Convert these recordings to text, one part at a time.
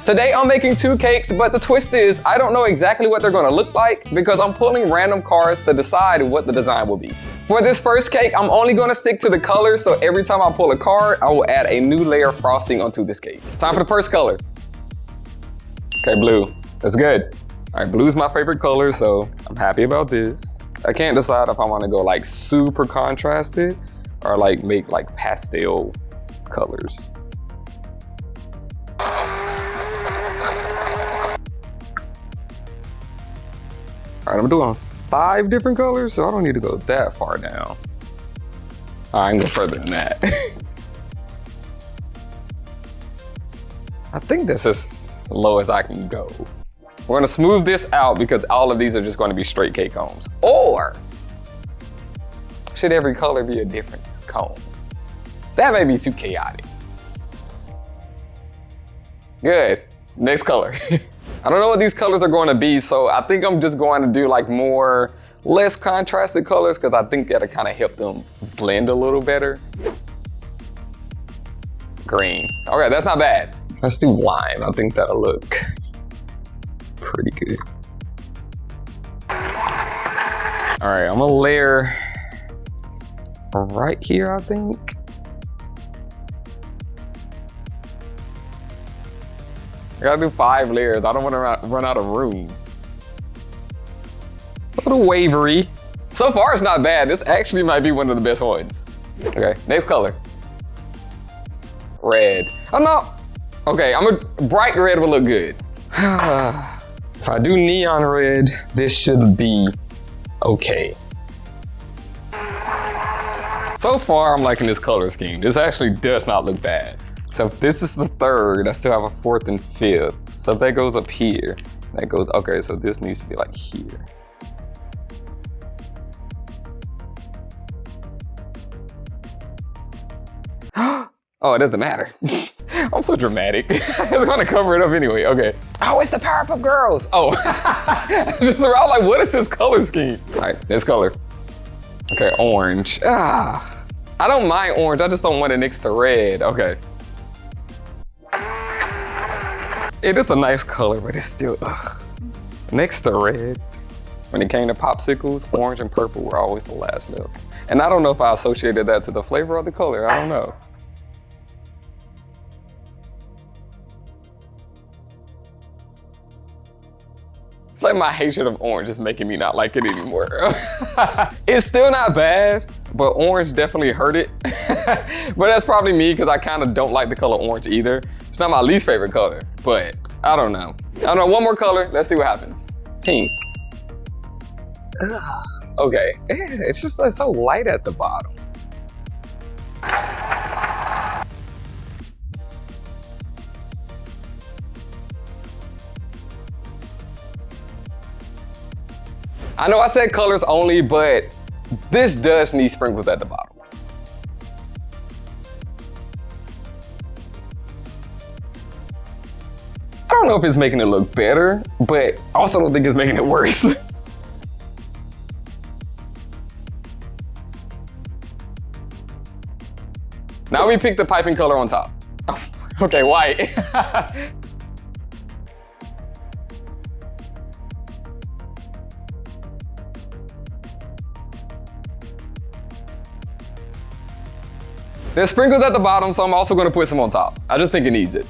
Today I'm making 2 cakes, but the twist is I don't know exactly what they're gonna look like because I'm pulling random cards to decide what the design will be. For this first cake, I'm only gonna stick to the colors, so every time I pull a card, I will add a new layer of frosting onto this cake. Time for the first color. Okay, blue. That's good. All right, blue's my favorite color, so I'm happy about this. I can't decide if I wanna go like super contrasted or like make like pastel colors. All right, I'm doing 5 different colors, so I don't need to go that far down. I can go further than that. I think that's as low as I can go. We're gonna smooth this out because all of these are just gonna be straight cake cones. Or should every color be a different cone? That may be too chaotic. Good, next color. I don't know what these colors are going to be, so I think I'm just going to do like less contrasted colors because I think that'll kind of help them blend a little better. Green. Okay, that's not bad. Let's do lime. I think that'll look pretty good. All right, I'm gonna layer right here, I think. I gotta do 5 layers. I don't wanna run out of room. A little wavery. So far, it's not bad. This actually might be one of the best ones. Okay, next color. Red. Oh no. Okay, bright red will look good. If I do neon red, this should be okay. So far, I'm liking this color scheme. This actually does not look bad. So if this is the 3rd, I still have a 4th and 5th. So if that goes up here, that goes, okay, so this needs to be like here. Oh, it doesn't matter. I'm so dramatic. I was gonna cover it up anyway, okay. Oh, it's the Powerpuff Girls. Oh, just around like, what is this color scheme? All right, this color. Okay, orange. I don't mind orange, I just don't want it next to red, okay. It is a nice color, but it's still, next to red. When it came to popsicles, orange and purple were always the last level. And I don't know if I associated that to the flavor of the color, I don't know. It's like my hatred of orange is making me not like it anymore. It's still not bad, but orange definitely hurt it. But that's probably me because I kind of don't like the color orange either. It's not my least favorite color, but I don't know. One more color, let's see what happens. Pink. Ugh. Okay, it's just like so light at the bottom. I know I said colors only, but this does need sprinkles at the bottom. I don't know if it's making it look better, but I also don't think it's making it worse. Now we pick the piping color on top. Oh, okay, white. There's sprinkles at the bottom, so I'm also gonna put some on top. I just think it needs it.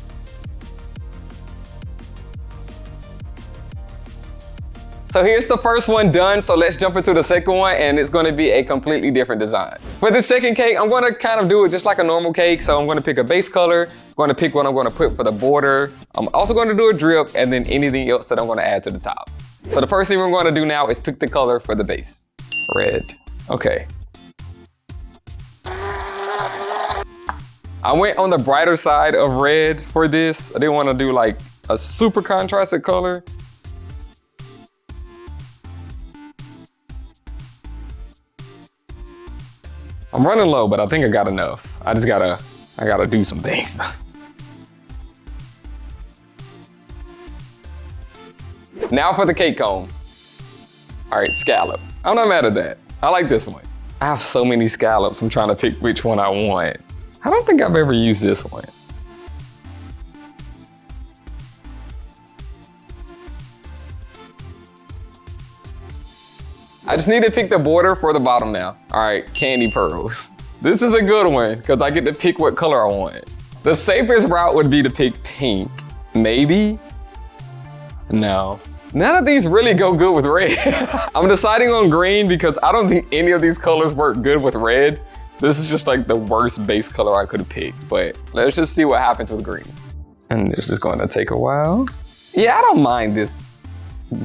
So here's the first one done, so let's jump into the second one, and it's gonna be a completely different design. For the second cake, I'm gonna kind of do it just like a normal cake, so I'm gonna pick a base color, I'm gonna pick what I'm gonna put for the border. I'm also gonna do a drip, and then anything else that I'm gonna add to the top. So the first thing we're gonna do now is pick the color for the base. Red, okay. I went on the brighter side of red for this. I didn't want to do like a super contrasted color. I'm running low, but I think I got enough. I gotta do some things. Now for the cake cone. All right, scallop. I'm not mad at that. I like this one. I have so many scallops. I'm trying to pick which one I want. I don't think I've ever used this one. I just need to pick the border for the bottom now. All right, candy pearls. This is a good one because I get to pick what color I want. The safest route would be to pick pink. Maybe? No. None of these really go good with red. I'm deciding on green because I don't think any of these colors work good with red. This is just like the worst base color I could have picked, but let's just see what happens with green. And this is going to take a while. Yeah, I don't mind this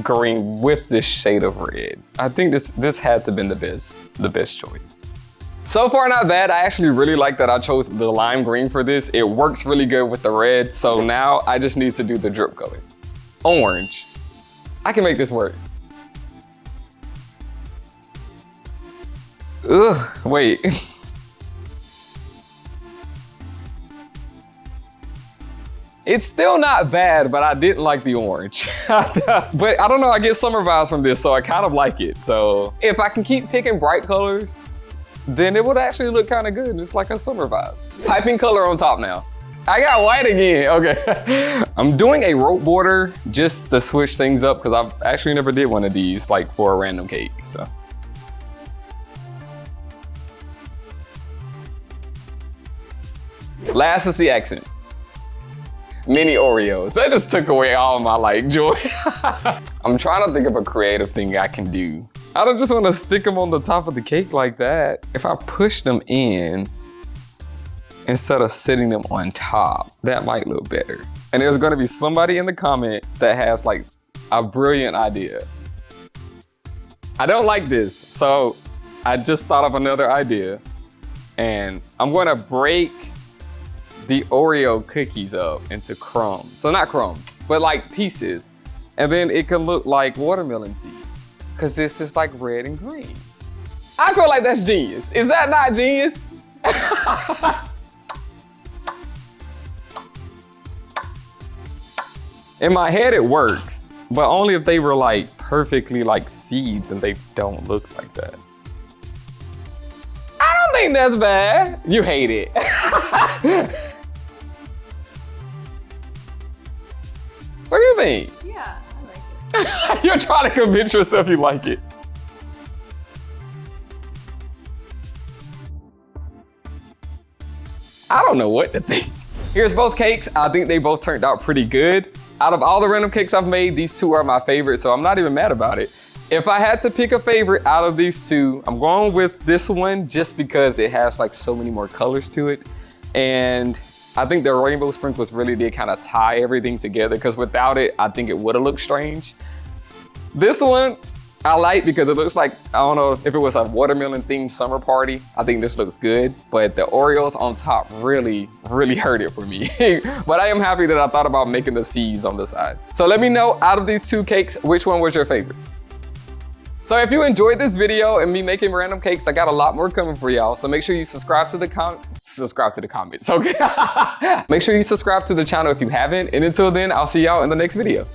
green with this shade of red. I think this had to have been the best choice. So far, not bad. I actually really like that I chose the lime green for this. It works really good with the red. So now I just need to do the drip color. Orange. I can make this work. Ugh, wait. It's still not bad, but I didn't like the orange. But I don't know, I get summer vibes from this, so I kind of like it. So if I can keep picking bright colors, then it would actually look kind of good. It's like a summer vibe. Piping color on top now. I got white again, okay. I'm doing a rope border just to switch things up because I've actually never did one of these like for a random cake, so. Last is the accent. Mini Oreos. That just took away all my like joy. I'm trying to think of a creative thing I can do. I don't just want to stick them on the top of the cake like that. If I push them in instead of sitting them on top, that might look better. And there's gonna be somebody in the comment that has like a brilliant idea. I don't like this, so I just thought of another idea. And I'm gonna break the Oreo cookies up into crumbs. So not crumbs, but like pieces. And then it can look like watermelon seeds because this is like red and green. I feel like that's genius. Is that not genius? In my head it works, but only if they were like perfectly like seeds and they don't look like that. I don't think that's bad. You hate it. What do you think? Yeah, I like it. You're trying to convince yourself you like it. I don't know what to think. Here's both cakes. I think they both turned out pretty good. Out of all the random cakes I've made, these two are my favorite, so I'm not even mad about it. If I had to pick a favorite out of these two, I'm going with this one just because it has like so many more colors to it. And I think the rainbow sprinkles really did kind of tie everything together because without it, I think it would have looked strange. This one, I like because it looks like, I don't know if it was a watermelon themed summer party. I think this looks good, but the Oreos on top really, really hurt it for me. But I am happy that I thought about making the seeds on the side. So let me know out of these two cakes, which one was your favorite? So if you enjoyed this video and me making random cakes, I got a lot more coming for y'all. So make sure you subscribe to the comments, okay? Make sure you subscribe to the channel if you haven't. And until then, I'll see y'all in the next video.